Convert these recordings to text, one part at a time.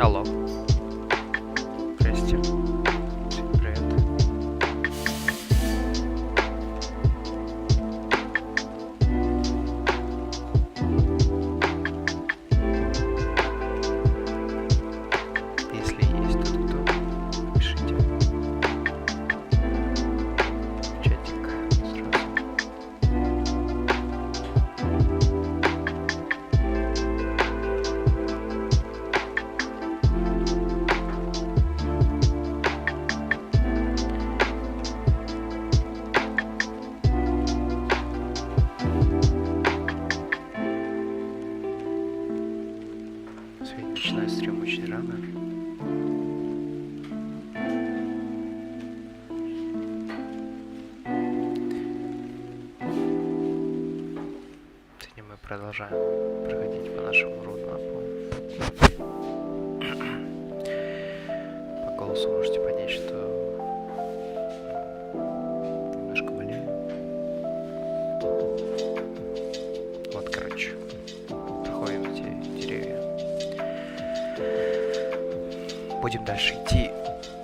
Алло. Здрасте. Привет. Если есть кто-то, то пишите. В чатик сразу. Сегодня начинаю стрим очень рано. Сегодня мы продолжаем проходить по нашему роудмапу. По голосу можете понять, что немножко болею. Вот, короче, проходим эти деревья. Будем дальше идти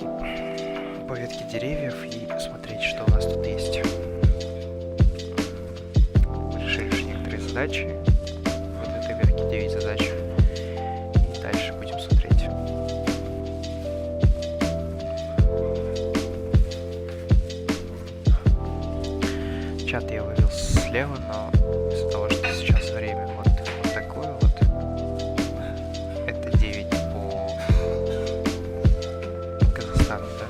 по ветке деревьев и смотреть, что у нас тут есть. Мы решили уже некоторые задачи. Вот в этой ветке 9 задач. И дальше будем смотреть. Чат я вывел слева, но из-за того, что сейчас время вот такое вот, это 9 по Казахстану, да,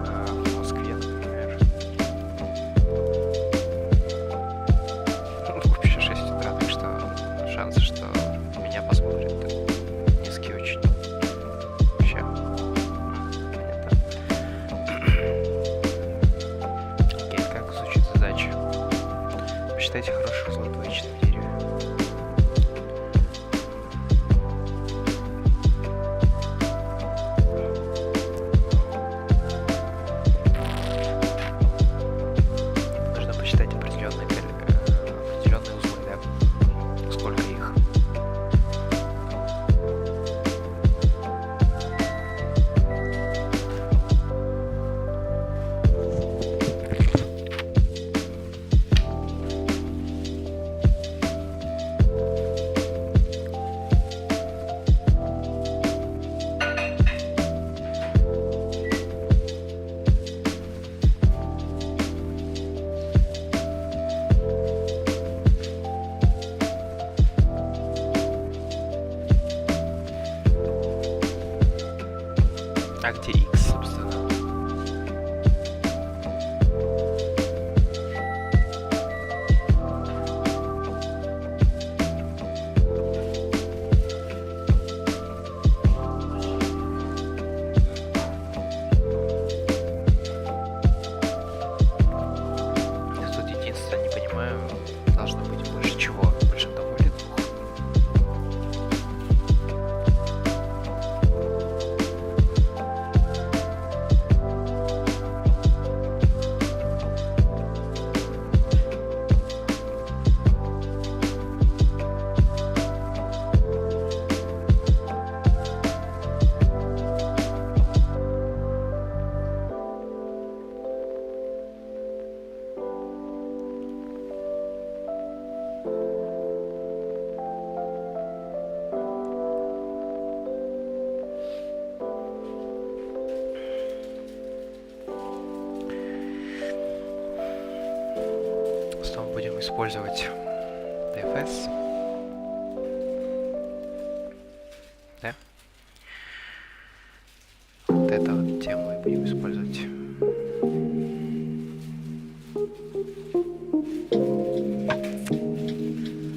а в Москве, например, вообще 6 утра, так что шансы, что меня посмотрят, низкие очень. Вообще, понятно. Окей, как звучит задача? Посчитайте хороших зло двоичных в дереве. Нужно посчитать определенные узлы, да? Сколько их? А где X, собственно? Я тут единственное не понимаю, должно быть больше чего? Больше одного или двух? Снова будем использовать DFS. Да? Вот эту вот тему и будем использовать.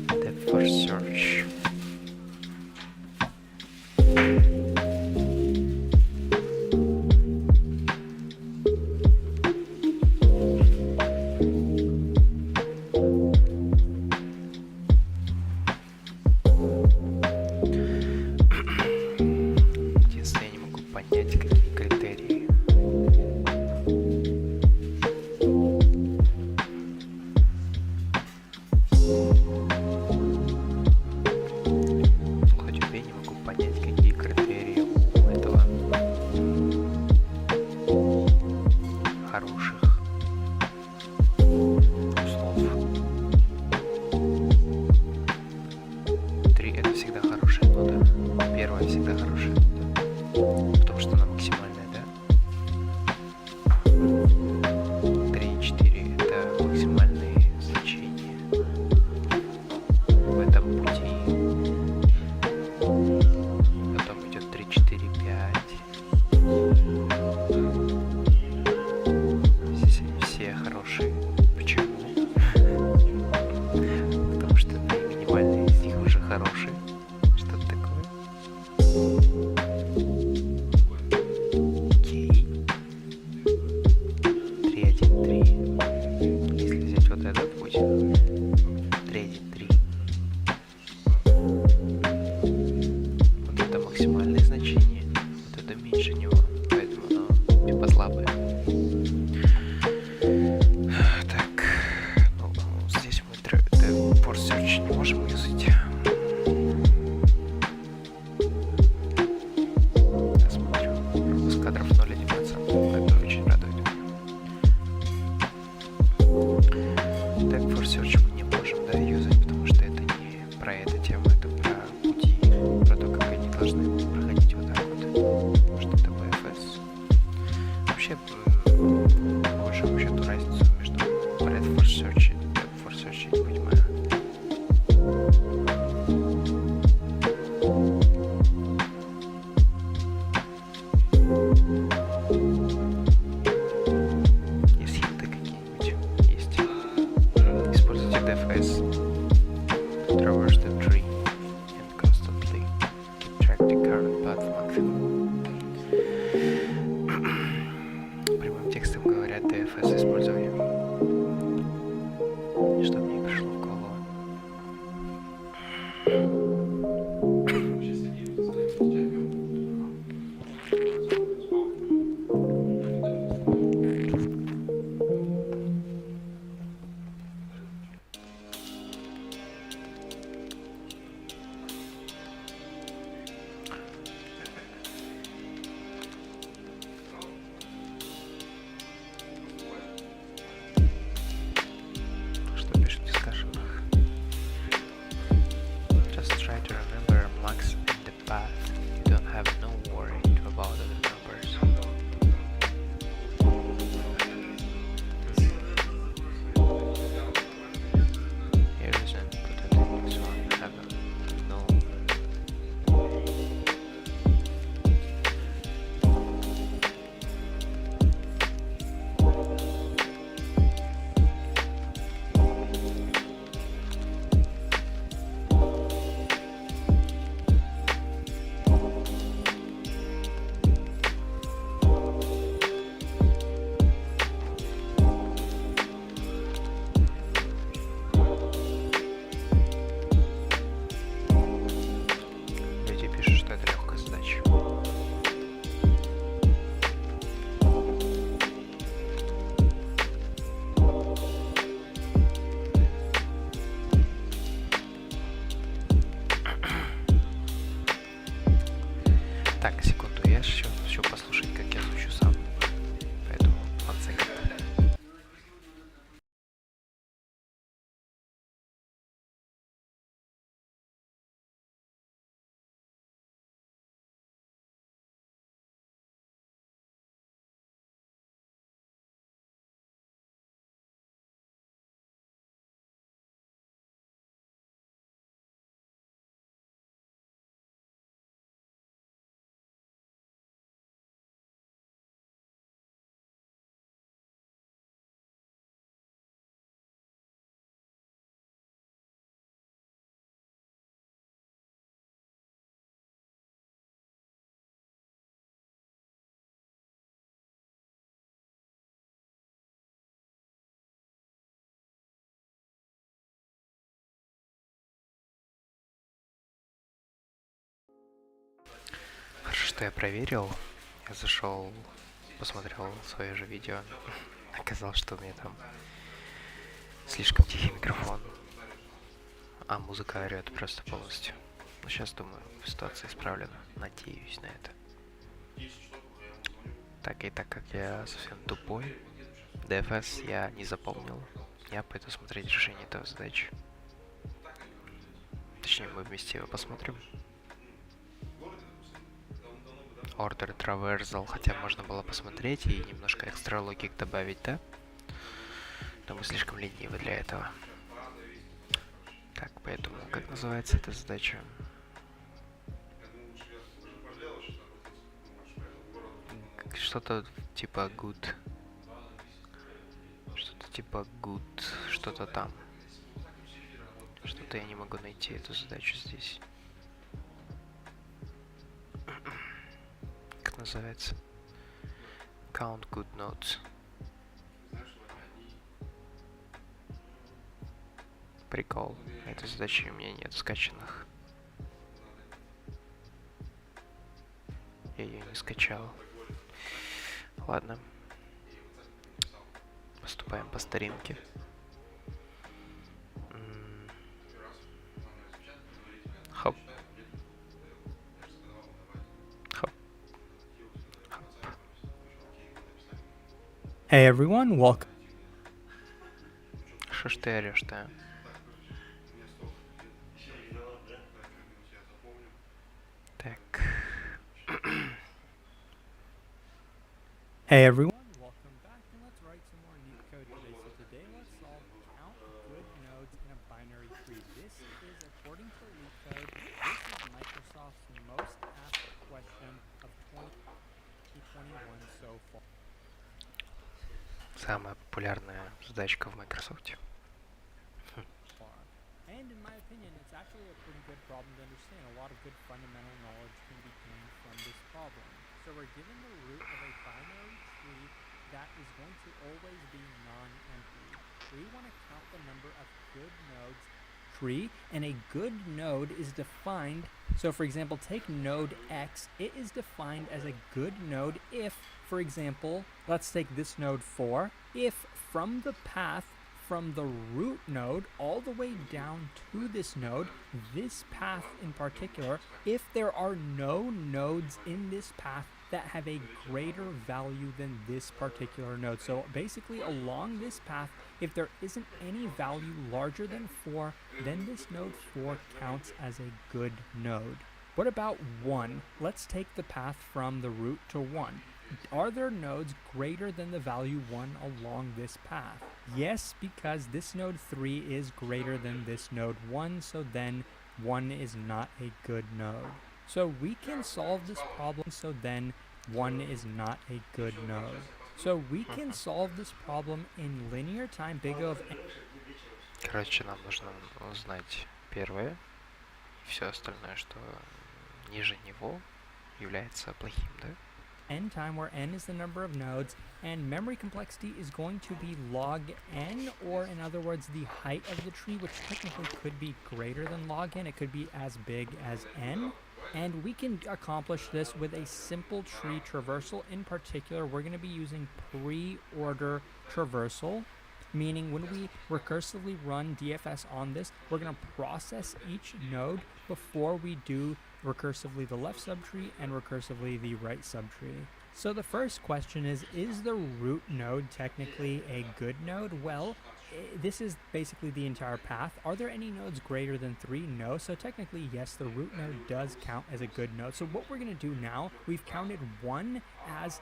Depth first search. Единственное, я не могу понять, какие критерии. Хоть убей, не могу понять, какие критерии у да. Первая всегда хорошая, да. Потому что она максимальная, да. 3 и 4 это максимальные значения в этом пути. Потом идет 3, 4, 5. Здесь они все хорошие. Почему? Потому что минимальные из них уже хорошие. Что-то такое. Окей. 3, 1, 3. Если взять вот этот путь. 3, 1, 3. Вот это максимальное значение. Вот это меньше него. Поэтому оно типа слабое. Так. Ну, здесь мы force search не можем юзать. Смотрю. Пропуск кадров 0,1%. Это очень радует меня. Так, force search мы не можем, да, юзать, потому что это не про эту тему, это про пути, про то, как они должны проходить вот так вот. Может, это BFS. Вообще, больше вообще ту разницу между breadth force search и depth force search, я не понимаю. Есть хиты какие-нибудь? Есть. Используйте DFS. Traverse the tree and constantly keep track the current path maximum. Прямым текстом говорят DFS использование. Что мне и пришло в голову. Что пишет в дискашенах? Just try to remember max and the path. You don't have no worry about the numbers. Here is an important this one. Have no. Люди пишут, что это легкая задача. Так, секунду, я еще хочу послушать, как я звучу сам. Поэтому one second. Хорошо, что я проверил. Я зашел, посмотрел свое же видео. Оказалось, что у меня там слишком тихий микрофон, а музыка орёт просто полностью. Но сейчас, думаю, ситуация исправлена. Надеюсь на это. Так, и так как я совсем тупой, DFS я не запомнил. Я пойду смотреть решение этого задачи. Точнее, мы вместе его посмотрим. order traversal, хотя можно было посмотреть и немножко экстра логик добавить, да? Но мы слишком ленивы для этого. Так, поэтому, как называется эта задача? Что-то типа good. Что-то типа good. Что-то там. Что-то я не могу найти эту задачу здесь. Как называется? Count good nodes. Прикол. Этой задачи у меня нет скачанных. Я ее не скачал. Ладно. Поступаем по старинке. Хоп. Хоп. Хоп. Hey everyone, welcome. Что ж ты орешь-то? Так. Hey everyone, welcome back, and let's write some more Leetcode today. So today let's solve count good nodes in a binary tree. This is, according to Leetcode, this is Microsoft's most asked question of 2021 so far. Самая популярная задачка в Microsoft. And in my opinion, it's actually a pretty good problem to understand. A lot of good fundamental knowledge can be gained from this problem. So we're given the root of a binary tree that is going to always be non-empty. We want to count the number of good nodes tree, and a good node is defined. So for example, take node X. It is defined as a good node if, for example, let's take this node 4. If from the path from the root node all the way down to this node, this path in particular, if there are no nodes in this path that have a greater value than this particular node. So basically along this path, if there isn't any value larger than 4, then this node 4 counts as a good node. What about 1? Let's take the path from the root to 1. Are there nodes greater than the value 1 along this path? Yes, because this node 3 is greater than this node 1, so then 1 is not a good node. So we can solve this problem, so then 1 is not a good node. So we can solve this problem in linear time big of n. Короче, нам нужно узнать первое, и все остальное, что ниже него, является плохим, да? N time, where n is the number of nodes, and memory complexity is going to be log n, or in other words, the height of the tree, which technically could be greater than log n. It could be as big as n. And we can accomplish this with a simple tree traversal. In particular, we're going to be using pre-order traversal, meaning when we recursively run DFS on this, we're going to process each node before we do recursively the left subtree and recursively the right subtree. So the first question is the root node technically a good node? Well, this is basically the entire path. Are there any nodes greater than 3? No. So technically, yes, the root node does count as a good node. So what we're going to do now, we've counted one as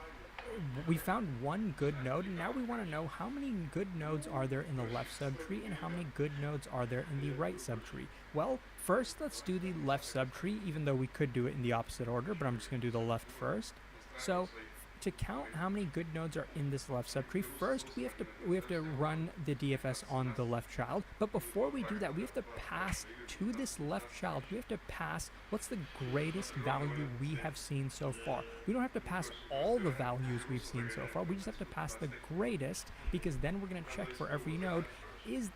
we found one good node, and now we want to know how many good nodes are there in the left subtree and how many good nodes are there in the right subtree. Well, first let's do the left subtree, even though we could do it in the opposite order, but I'm just going to do the left first. So to count how many good nodes are in this left subtree, first we have to run the DFS on the left child. But before we do that, we have to pass to this left child. We have to pass what's the greatest value we have seen so far. We don't have to pass all the values we've seen so far. We just have to pass the greatest, because then we're going to check for every node. Is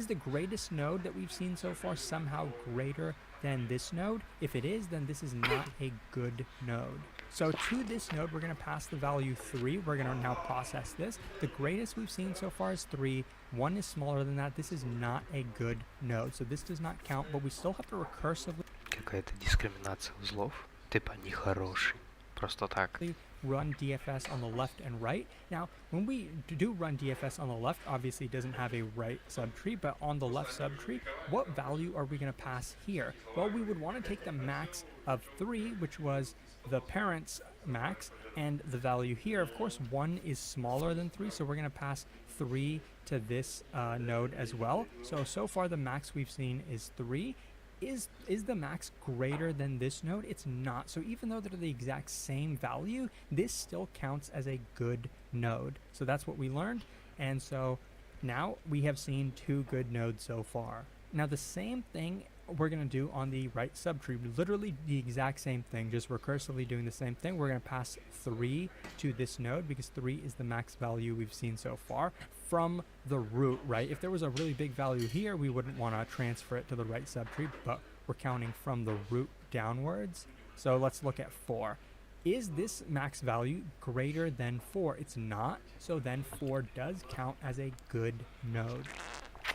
the greatest node that we've seen so far somehow greater than this node? If it is, then this is not a good node. So to this node, we're going to pass the value 3. We're going to now process this. The greatest we've seen so far is 3. 1 is smaller than that. This is not a good node. So this does not count, but we still have to recursively... Какая-то дискриминация узлов. Типа нехороший. просто так. Run DFS on the left and right. Now, when we do run DFS on the left, obviously it doesn't have a right subtree, but on the left subtree, what value are we going to pass here? Well, we would want to take the max of 3, which was the parent's max, and the value here, of course, 1 is smaller than 3, so we're going to pass 3 to this node as well. So far the max we've seen is 3. Is the max greater than this node? It's not. So even though they're the exact same value, this still counts as a good node. So that's what we learned. And so now we have seen 2 good nodes so far. Now the same thing we're going to do on the right subtree, literally the exact same thing, just recursively doing the same thing. We're going to pass 3 to this node because 3 is the max value we've seen so far from the root, right? If there was a really big value here, we wouldn't want to transfer it to the right subtree, but we're counting from the root downwards. So let's look at 4. Is this max value greater than 4? It's not. So then 4 does count as a good node.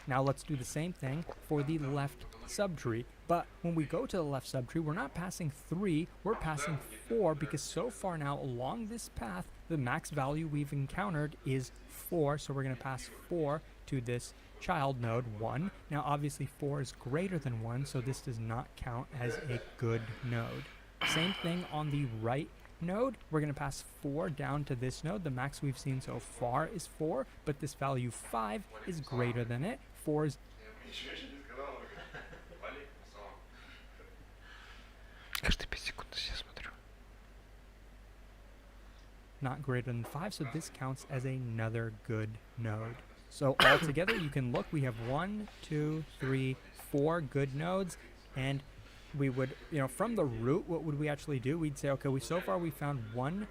Now let's do the same thing for the left subtree. But when we go to the left subtree, we're not passing 3, we're passing 4, because so far now along this path, the max value we've encountered is 4. So we're going to pass 4 to this child node 1. Now obviously 4 is greater than 1, so this does not count as a good node. Same thing on the right node. We're going to pass 4 down to this node. The max we've seen so far is 4, but this value 5 is greater than it. 4 is Каждые 5 секунд я смотрю. not greater than 5, so this counts as another good node. So altogether, you can look, we have 1, 2, 3, 4 good nodes, and we would, from the root, what would we actually do? We'd say, okay, so far we found 1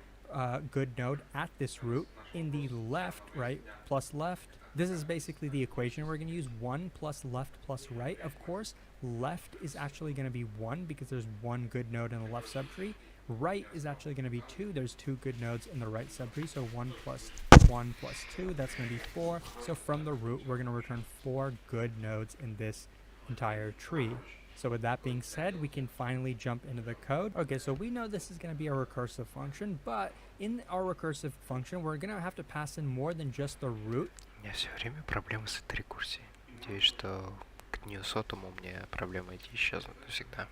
good node at this root. In the left, right, plus left, this is basically the equation we're going to use. 1 plus left plus right. Of course, left is actually going to be 1 because there's 1 good node in the left subtree. Right is actually going to be 2. There's 2 good nodes in the right subtree. So 1 plus 1 plus 2, that's going to be 4. So from the root, we're going to return 4 good nodes in this entire tree. So with that being said, we can finally jump into the code. Okay, so we know this is going to be a recursive function, but in our recursive function, we're going to have to pass in more than just the root. У меня все время проблемы с этой рекурсией. Надеюсь, что к дню 100-му у меня проблемы эти исчезнут навсегда.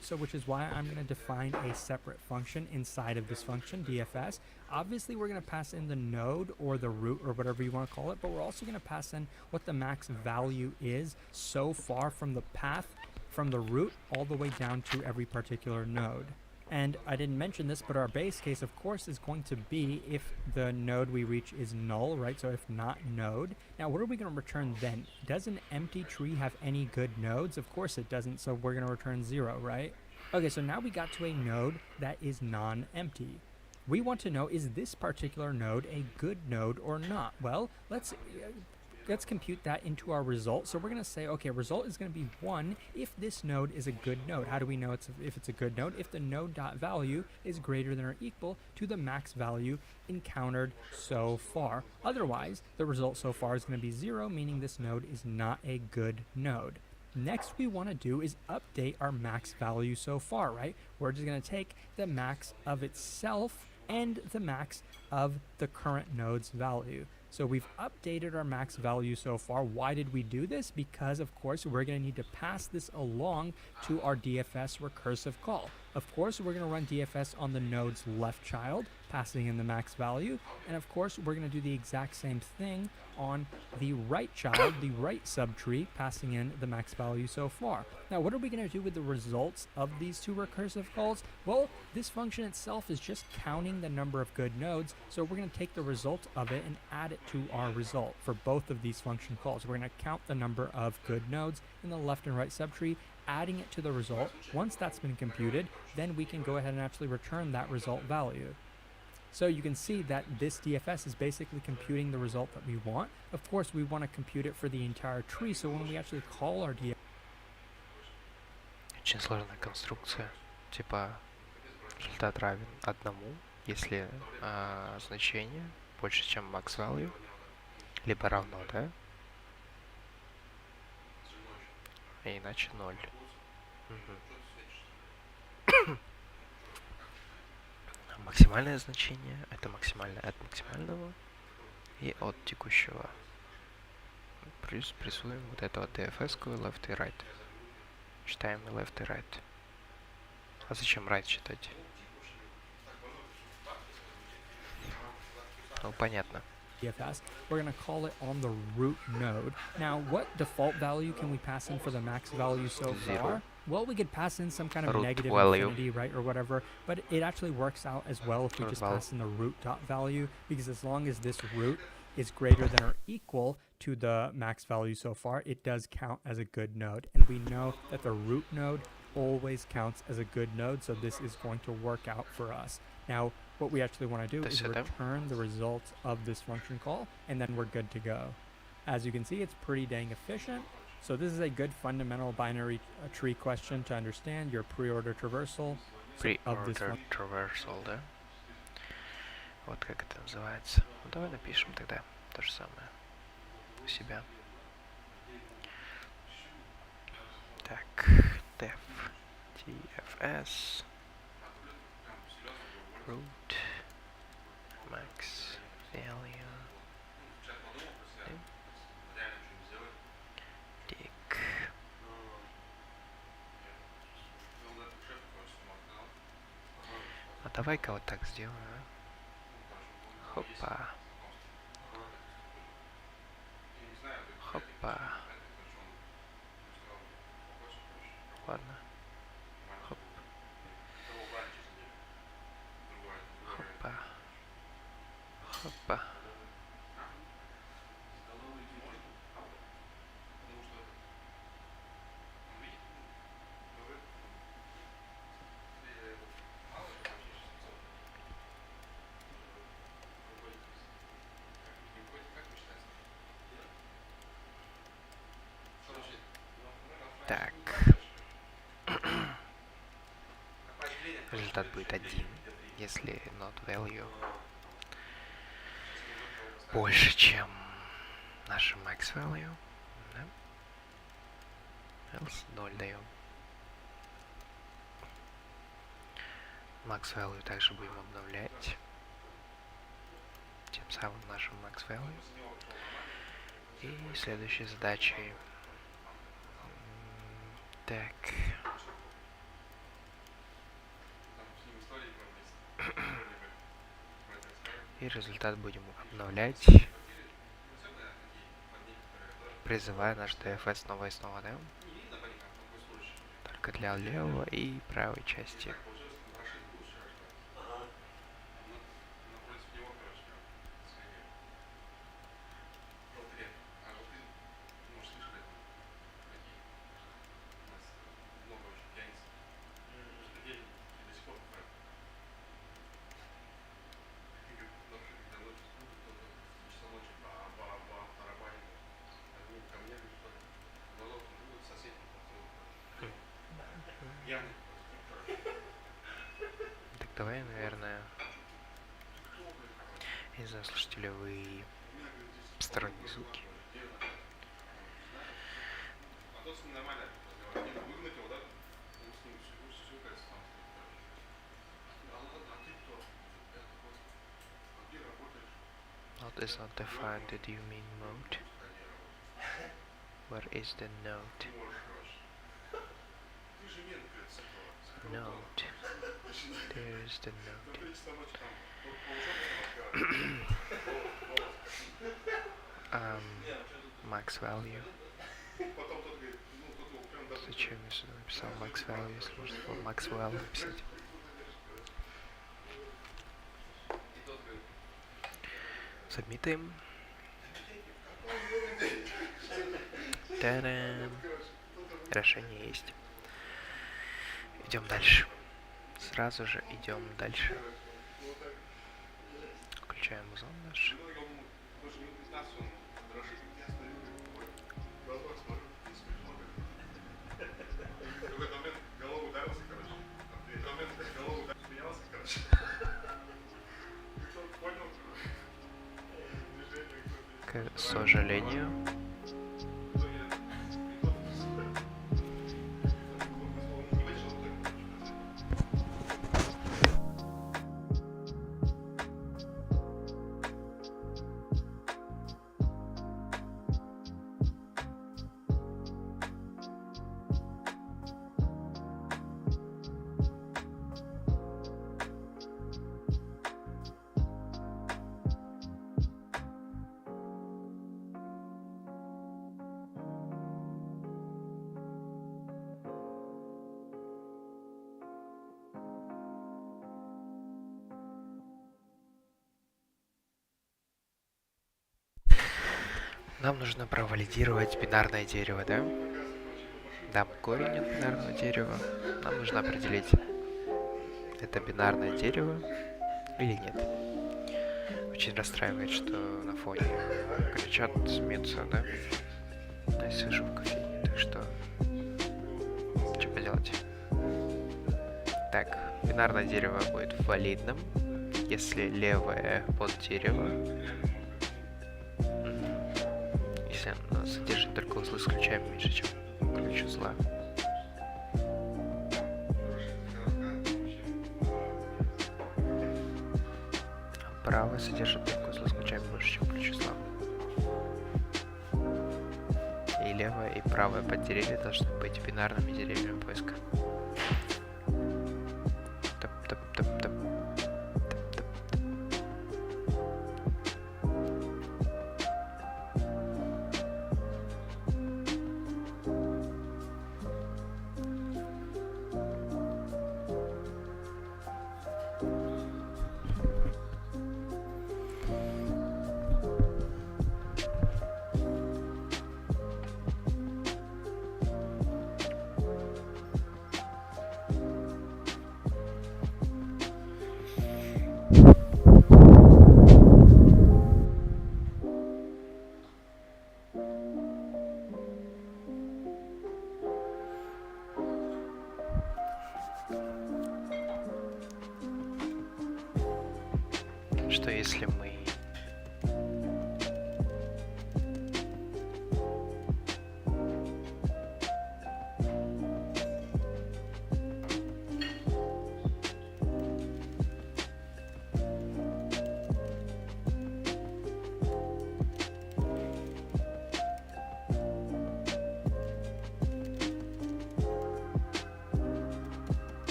So which is why I'm going to define a separate function inside of this function, DFS. Obviously, we're going to pass in the node or the root or whatever you want to call it, but we're also going to pass in what the max value is so far from the path, from the root all the way down to every particular node. And I didn't mention this, but our base case, of course, is going to be if the node we reach is null, right? So if not node. Now, what are we going to return then? Does an empty tree have any good nodes? Of course it doesn't, so we're going to return 0, right? Okay, so now we got to a node that is non-empty. We want to know, is this particular node a good node or not? Well, let's compute that into our result. So we're going to say, okay, result is going to be 1 if this node is a good node. How do we know if it's a good node? If the node.value is greater than or equal to the max value encountered so far. Otherwise, the result so far is going to be 0, meaning this node is not a good node. Next we want to do is update our max value so far, right? We're just going to take the max of itself and the max of the current node's value. So we've updated our max value so far. Why did we do this? Because, of course, we're going to need to pass this along to our DFS recursive call. Of course, we're going to run DFS on the node's left child, passing in the max value. And, of course, we're going to do the exact same thing on the right child, the right subtree, passing in the max value so far. Now, what are we going to do with the results of these 2 recursive calls? Well, this function itself is just counting the number of good nodes. So we're going to take the result of it and add it to our result for both of these function calls. We're going to count the number of good nodes in the left and right subtree, adding it to the result. Once that's been computed, then we can go ahead and actually return that result value. So you can see that this DFS is basically computing the result that we want. Of course, we want to compute it for the entire tree, so when we actually call our DFS... Очень сложная конструкция. Типа, результат равен 1, если значение больше, чем max value, либо равно, да? А иначе 0. максимальное значение, это максимальное от максимального и от текущего. Плюс прессуем вот эту вот DFS-ку left и right. Читаем и left и right. А зачем right читать? Ну, понятно. DFS, we're going to call it on the root node. Now, what default value can we pass in for the max value so far? Well, we could pass in some kind of Root negative value. infinity, right, or whatever, but it actually works out as well if we Root just value. pass in the root dot value, because as long as this root is greater than or equal to the max value so far, it does count as a good node. And we know that the root node always counts as a good node, so this is going to work out for us. Now, what we actually want to do is return the results of this function call, and then we're good to go. As you can see, it's pretty dang efficient. So this is a good fundamental binary tree question to understand your pre-order traversal of this Pre-order traversal, да? Вот как это называется. Ну, давай напишем тогда то же самое у себя. Так, def tfs root max value tick. А давай-ка вот так сделаем, а? Хопа. Хопа. Ладно. Хоп. Хопа. Хопа. Так. Результат будет 1, если not value больше, чем наша max value. Да? Else 0 даем. Max value также будем обновлять. Тем самым нашим max value. И следующей задачей. Так. И результат будем обновлять, призывая наш DFS снова и снова, да? Только для левого и правой части. Так, давай, наверное, я не знаю, слышите ли вы посторонние звуки. Node is not defined. Do you mean mode? Where is the node? Node. There is the node. Max value. Зачем я сюда написал max value, если можно было max value написать? Submitим. Та-дам! Решение есть. Идем дальше. Сразу же идем дальше. Включаем музон наш. К сожалению. Нам нужно провалидировать бинарное дерево, да? Дам корень от бинарного дерева. Нам нужно определить, это бинарное дерево или нет. Очень расстраивает, что на фоне кричат, смеются, да? Я сижу в кофейне, так что поделать. Так, бинарное дерево будет валидным, если левое под дерево, если оно содержит только узлы с ключами меньше, чем ключ узла. А правое содержит только узлы с ключами больше, чем ключ узла. И левое, и правое поддеревья должны быть бинарными деревьями поиска. Топ-топ-топ-топ. Что если мы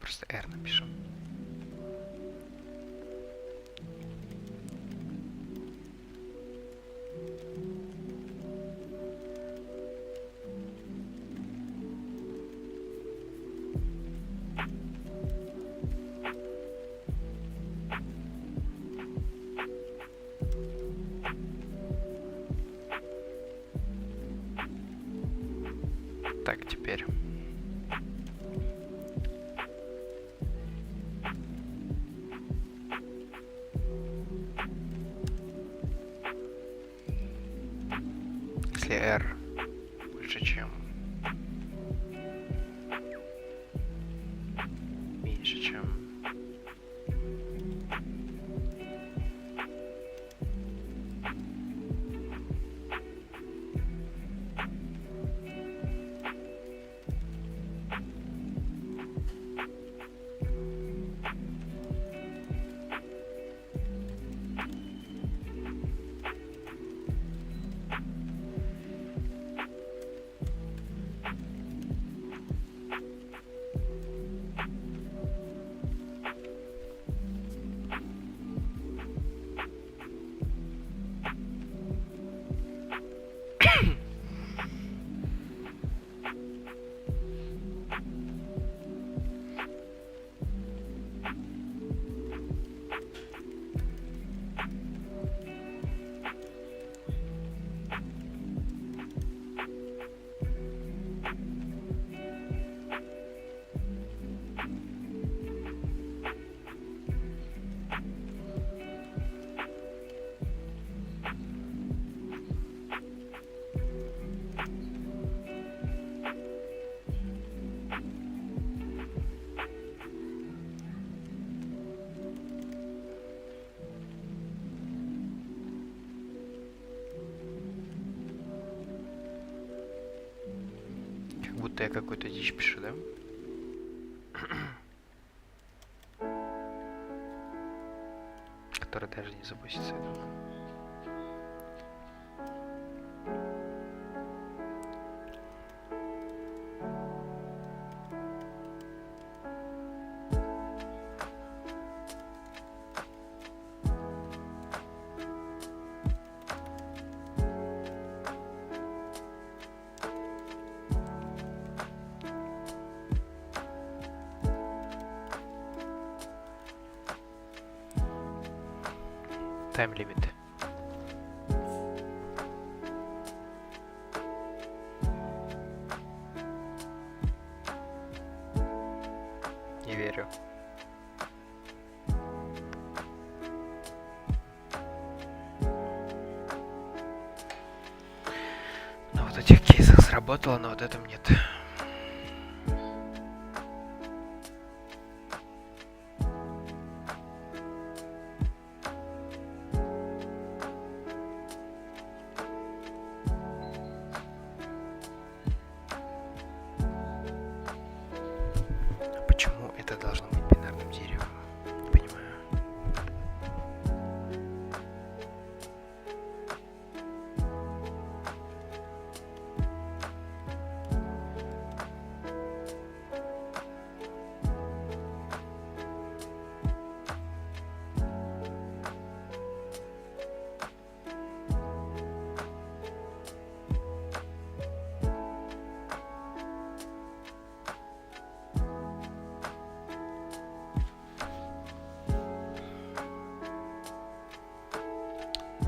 просто R напишем. Так, теперь будто я какую-то дичь пишу, да? Который даже не запустится, я думаю. Тайм-лимит. Не верю. На вот этих кейсах сработало, но вот этом нет. Почему это должно быть бинарным деревом? Не понимаю.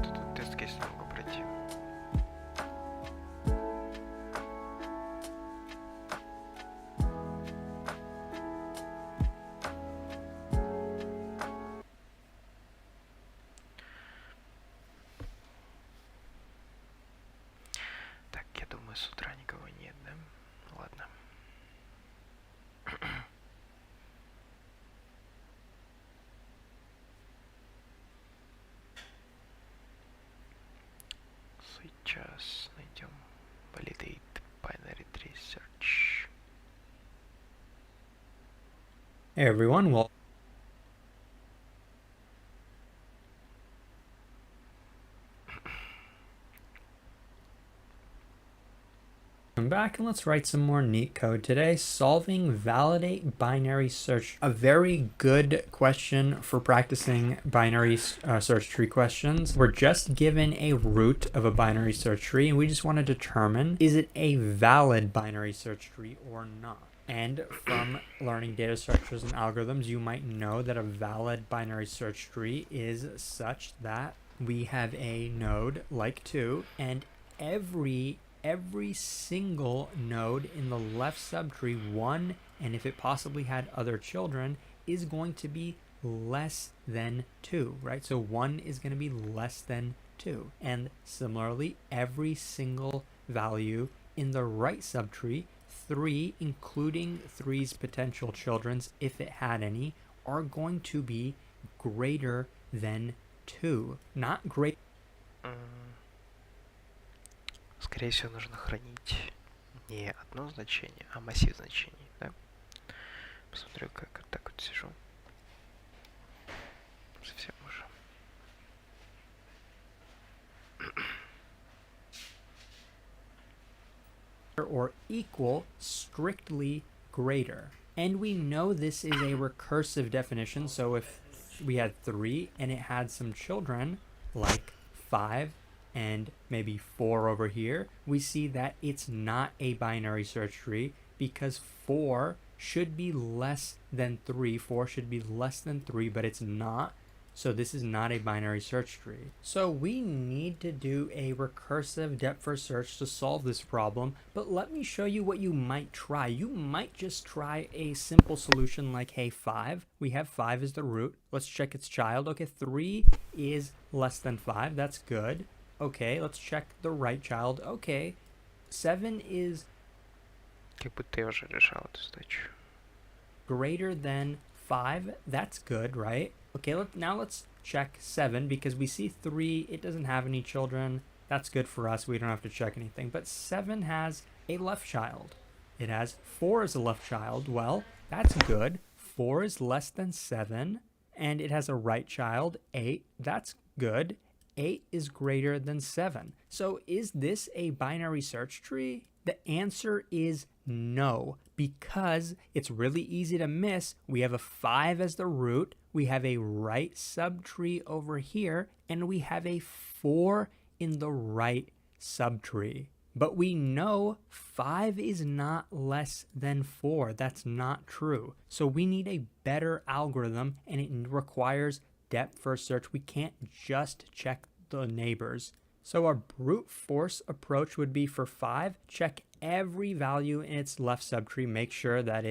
Тут тест-кейс не могу пройти. Так, я думаю, с утра никого нет, да? Ладно. Сейчас найдем validate binary tree search. Hey everyone, welcome back, and let's write some more neat code today. Solving validate binary search. A very good question for practicing binary search tree questions. We're just given a root of a binary search tree, and we just want to determine, is it a valid binary search tree or not? And from learning data structures and algorithms, you might know that a valid binary search tree is such that we have a node like 2, and every single node in the left subtree, 1, and if it possibly had other children, is going to be less than 2, right? So 1 is going to be less than 2. And similarly, every single value in the right subtree, 3, including 3's potential children, if it had any, are going to be greater than 2. Not great. Скорее всего, нужно хранить не одно значение, а массив значений, да? Посмотрю, как вот так вот сижу. Совсем уже. Or equal, strictly greater. And we know this is a recursive definition, so if we had 3 and it had some children, like 5 and maybe 4 over here, we see that it's not a binary search tree because 4 should be less than 3. 4 should be less than 3, but it's not. So this is not a binary search tree. So we need to do a recursive depth first search to solve this problem, but let me show you what you might try. You might just try a simple solution like, hey, 5. We have 5 as the root. Let's check its child. Okay, 3 is less than 5. That's good. Okay, let's check the right child. Okay, 7 is Как будто я уже решал эту задачу. greater than 5. That's good, right? Okay, now let's check 7 because we see 3, it doesn't have any children. That's good for us. We don't have to check anything. But 7 has a left child. It has 4 as a left child. Well, that's good. 4 is less than 7. And it has a right child, 8. That's good. 8 is greater than 7. So is this a binary search tree? The answer is no, because it's really easy to miss. We have a 5 as the root, we have a right subtree over here, and we have a 4 in the right subtree. But we know 5 is not less than 4. That's not true. So we need a better algorithm, and it requires depth first search. We can't just check the neighbors. So our brute force approach would be for 5, check every value in its left subtree, make sure that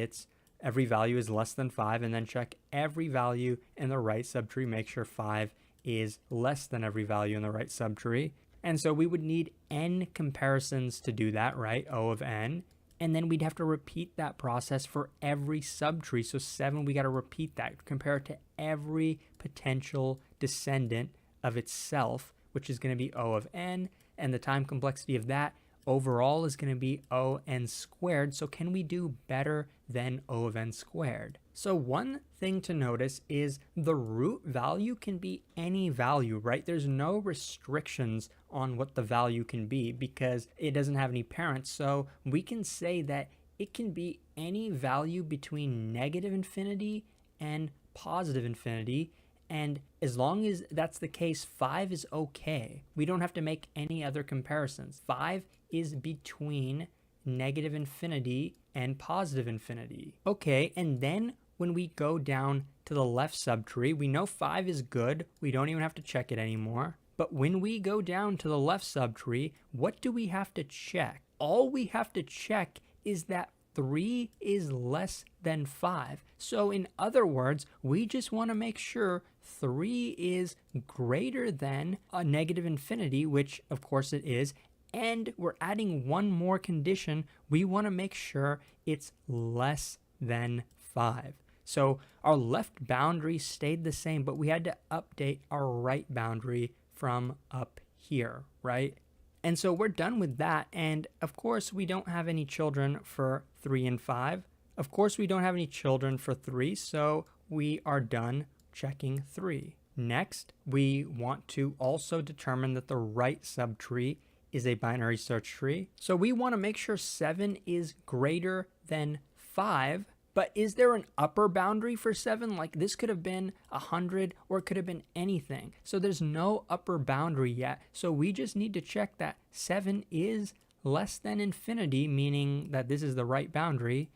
every value is less than 5, and then check every value in the right subtree, make sure 5 is less than every value in the right subtree. And so we would need n comparisons to do that, right? O of n. And then we'd have to repeat that process for every subtree. So 7, we got to repeat that, compare it to every potential descendant of itself, which is going to be O of n, and the time complexity of that overall is going to be O n squared. So can we do better than O of n squared? So one thing to notice is the root value can be any value, right? There's no restrictions on what the value can be because it doesn't have any parents. So we can say that it can be any value between negative infinity and positive infinity. And as long as that's the case, 5 is okay. We don't have to make any other comparisons. 5 is between negative infinity and positive infinity. Okay, and then when we go down to the left subtree, we know 5 is good. We don't even have to check it anymore. But when we go down to the left subtree, what do we have to check? All we have to check is that 3 is less than 5. So in other words, we just want to make sure 3 is greater than a negative infinity, which of course it is, and we're adding one more condition. We want to make sure it's less than 5. So our left boundary stayed the same, but we had to update our right boundary from up here, right? And so we're done with that. And of course, we don't have any children for 3 and 5. Of course, we don't have any children for 3, so we are done checking 3. Next, we want to also determine that the right subtree is a binary search tree. So we want to make sure 7 is greater than 5. But is there an upper boundary for 7? Like this could have been 100 or it could have been anything. So there's no upper boundary yet. So we just need to check that 7 is less than infinity, meaning that this is the right boundary,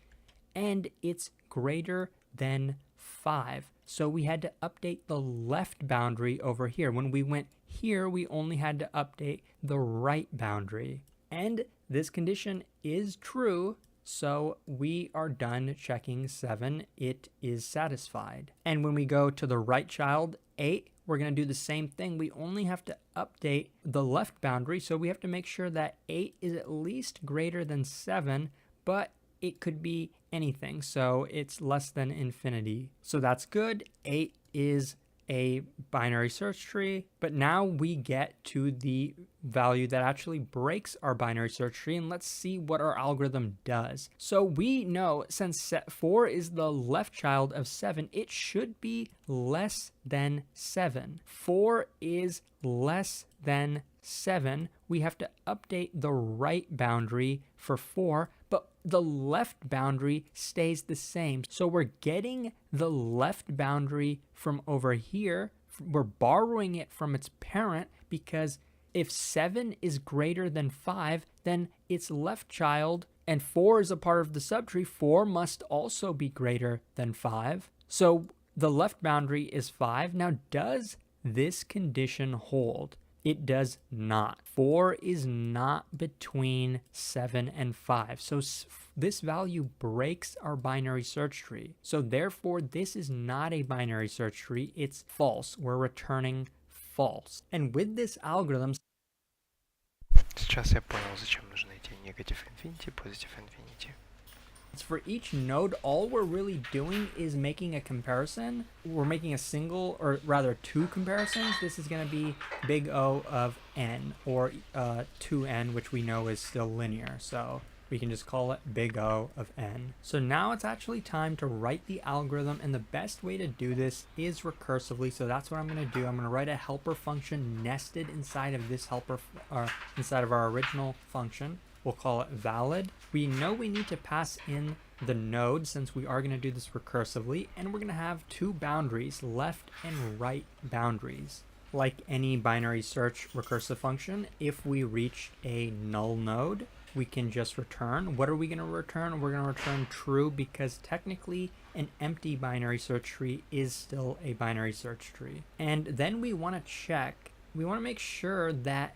and it's greater than 5. So we had to update the left boundary over here. When we went here, we only had to update the right boundary. And this condition is true. So we are done checking 7. It is satisfied. And when we go to the right child, 8, we're going to do the same thing. We only have to update the left boundary. So we have to make sure that 8 is at least greater than 7, but it could be anything. So it's less than infinity. So that's good. 8 is a binary search tree, but now we get to the value that actually breaks our binary search tree, and let's see what our algorithm does. So we know since 4 is the left child of 7, it should be less than 7. 4 is less than 7. We have to update the right boundary for 4, but the left boundary stays the same. So we're getting the left boundary from over here. We're borrowing it from its parent, because if 7 is greater than 5, then its left child, and 4 is a part of the subtree, 4 must also be greater than 5. So the left boundary is 5. Now, does this condition hold? It does not. 4 is not between 7 and 5. So this value breaks our binary search tree. So therefore, this is not a binary search tree. It's false. We're returning false. And with this algorithm... Сейчас я понял, зачем нужны эти negative infinity, positive infinity. For each node, all we're really doing is making a comparison. We're making a single, or rather 2 comparisons. This is going to be big O of n, or 2n, which we know is still linear. So we can just call it big O of n. So now it's actually time to write the algorithm, and the best way to do this is recursively. So that's what I'm going to do. I'm going to write a helper function nested inside of this helper, inside of our original function. We'll call it valid. We know we need to pass in the node since we are going to do this recursively, and we're going to have two boundaries, left and right boundaries. Like any binary search recursive function, if we reach a null node, we can just return. What are we going to return? We're going to return true, because technically an empty binary search tree is still a binary search tree. And then we want to check, we want to make sure that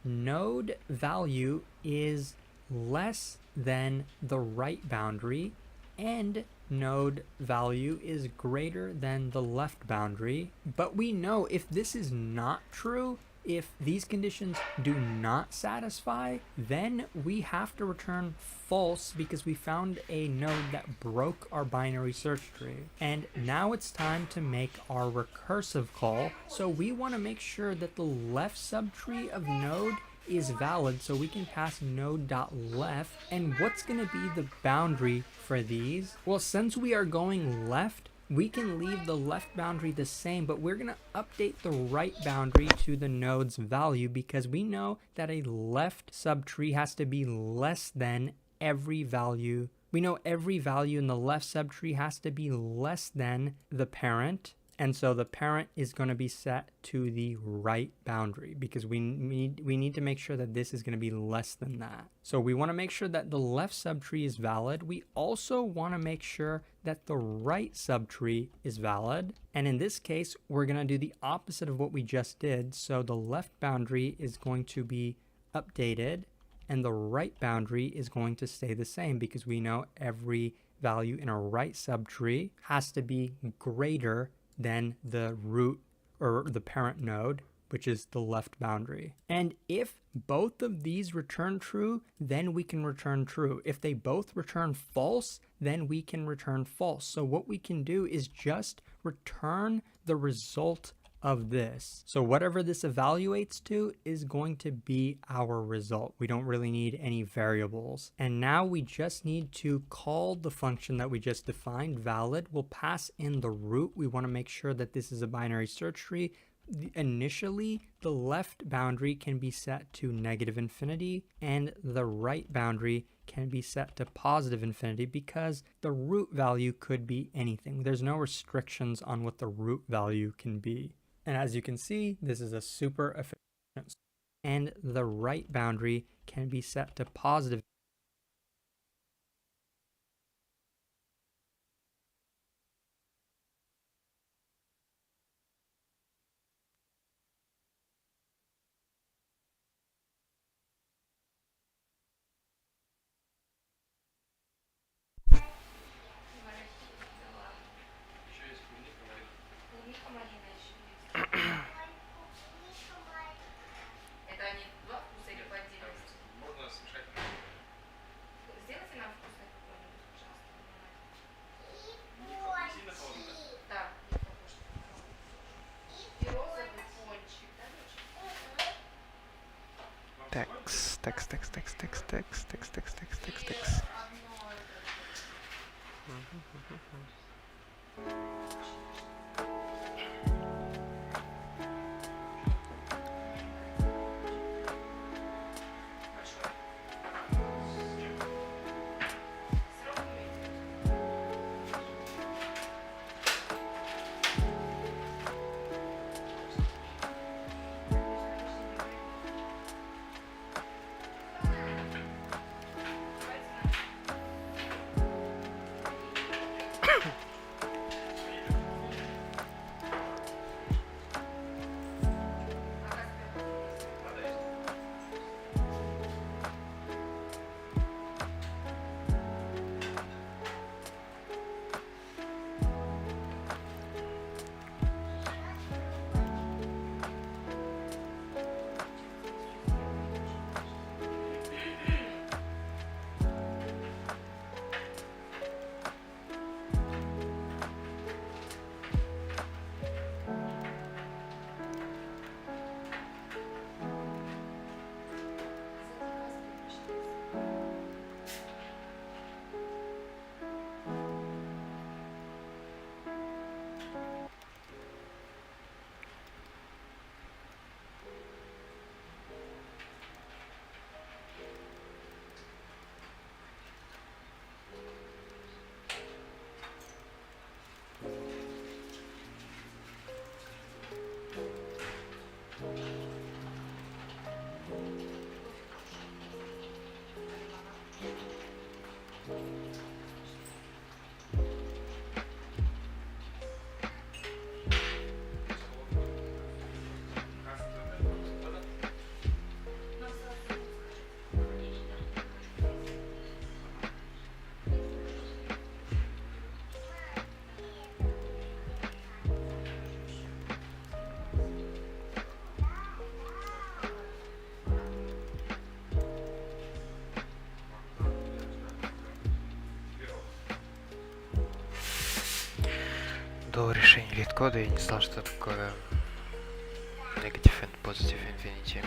node value is less than the right boundary and node value is greater than the left boundary. But we know if this is not true, if these conditions do not satisfy, then we have to return false because we found a node that broke our binary search tree. And now it's time to make our recursive call. So we want to make sure that the left subtree of node is valid, so we can pass node.left. And what's going to be the boundary for these? Well, since we are going left, we can leave the left boundary the same, but we're going to update the right boundary to the node's value, because we know that a left subtree has to be less than every value. We know every value in the left subtree has to be less than the parent. And so the parent is going to be set to the right boundary, because we need to make sure that this is going to be less than that. So we want to make sure that the left subtree is valid. We also want to make sure that the right subtree is valid. And in this case, we're going to do the opposite of what we just did. So the left boundary is going to be updated and the right boundary is going to stay the same, because we know every value in a right subtree has to be greater than the root or the parent node, which is the left boundary. And if both of these return true, then we can return true. If they both return false, then we can return false. So what we can do is just return the result of this. So whatever this evaluates to is going to be our result. We don't really need any variables. And now we just need to call the function that we just defined, valid. We'll pass in the root. We want to make sure that this is a binary search tree. Initially, the left boundary can be set to -infinity and the right boundary can be set to +infinity, because the root value could be anything. There's no restrictions on what the root value can be. And as you can see, this is a super efficient. And the right boundary can be set to positive. Текст. До решения Leetcode я не знал, что такое Negative and Positive Infinity.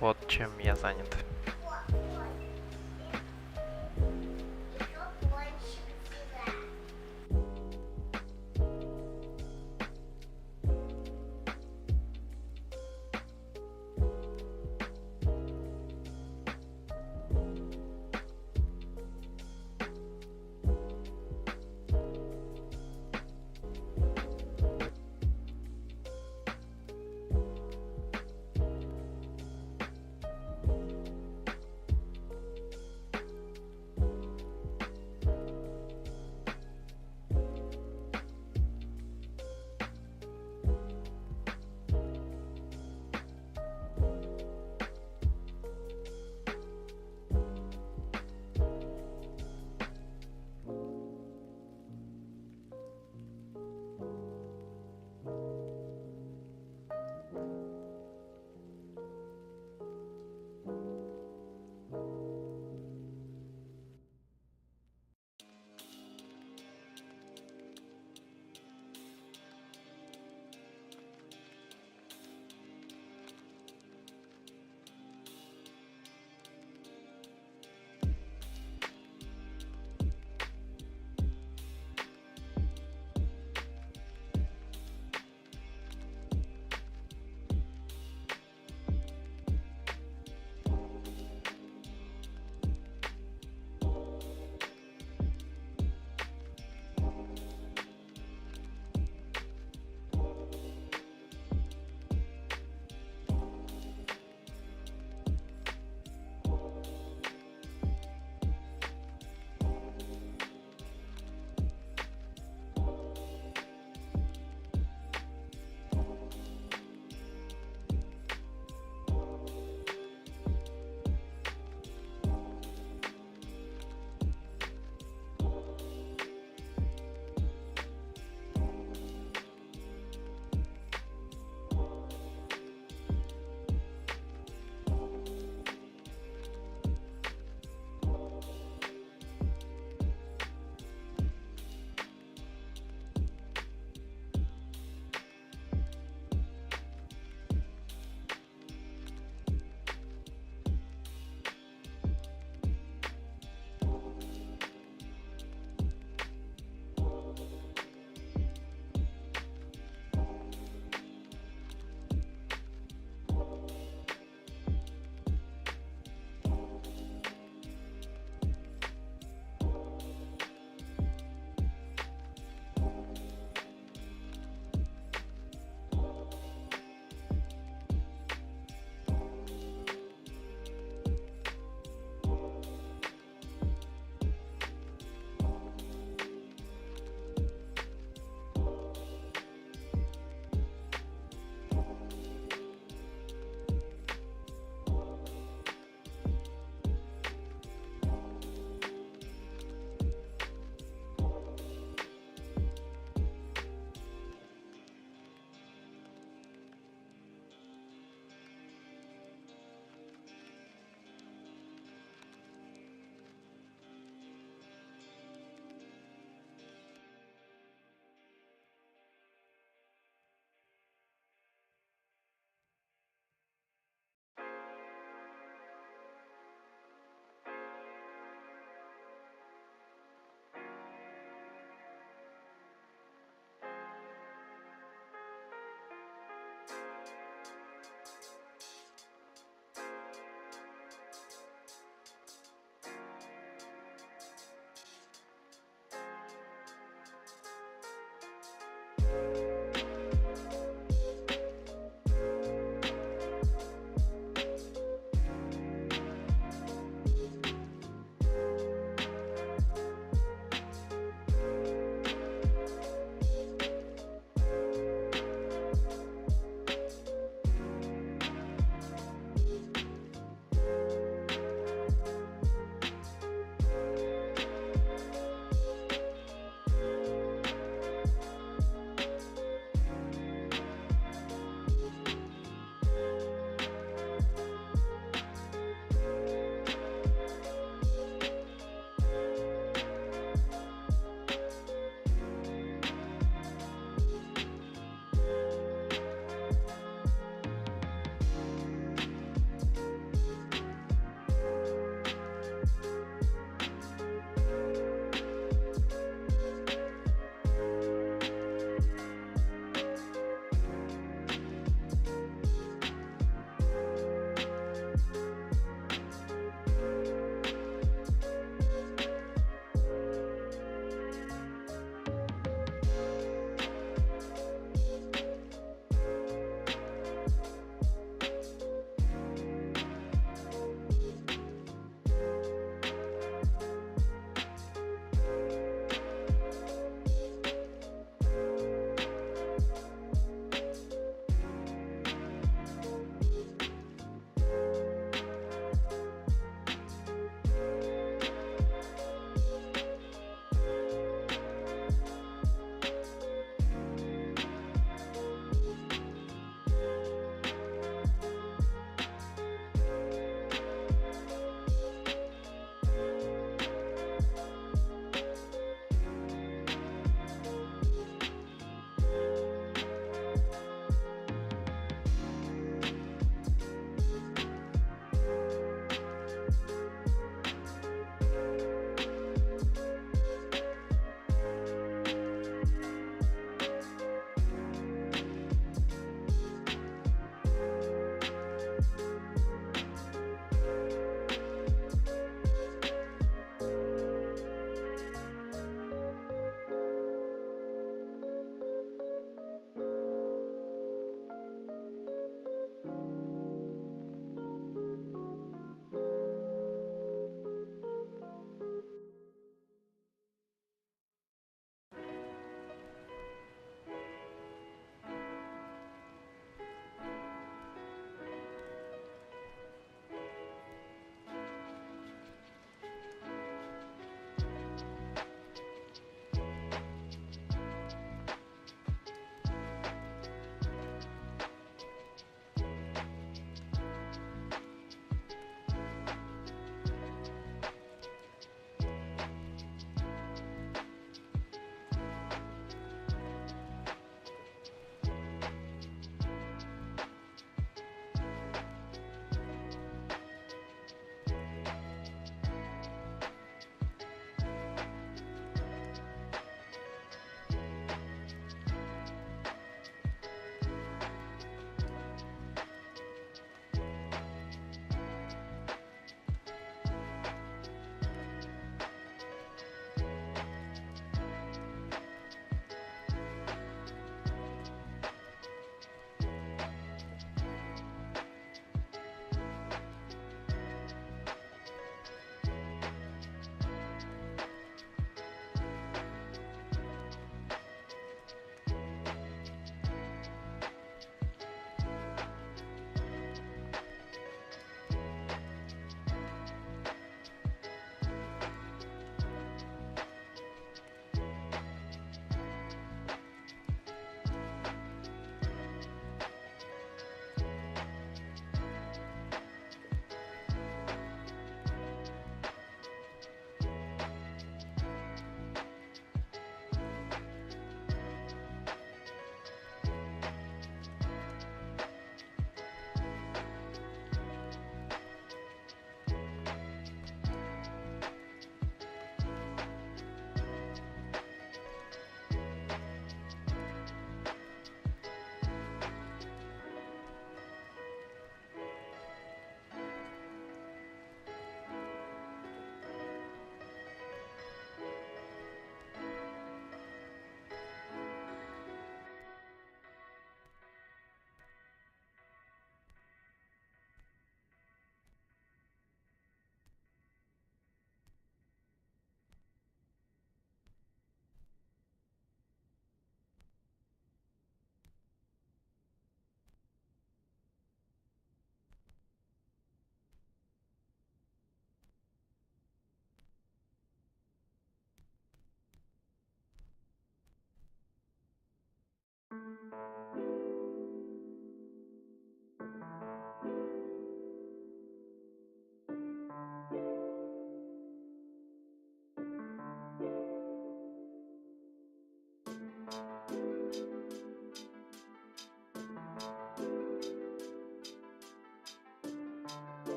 Вот чем я занят.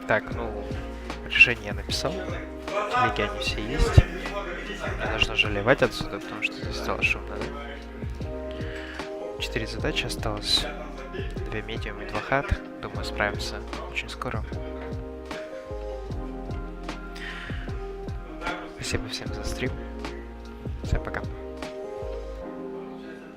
Так, ну, решение я написал. Телеги они все есть. Мне нужно жалевать отсюда, потому что здесь стало шумно, да? 4 задачи осталось. 2 медиум и 2 hard. Думаю, справимся очень скоро. Спасибо всем за стрим.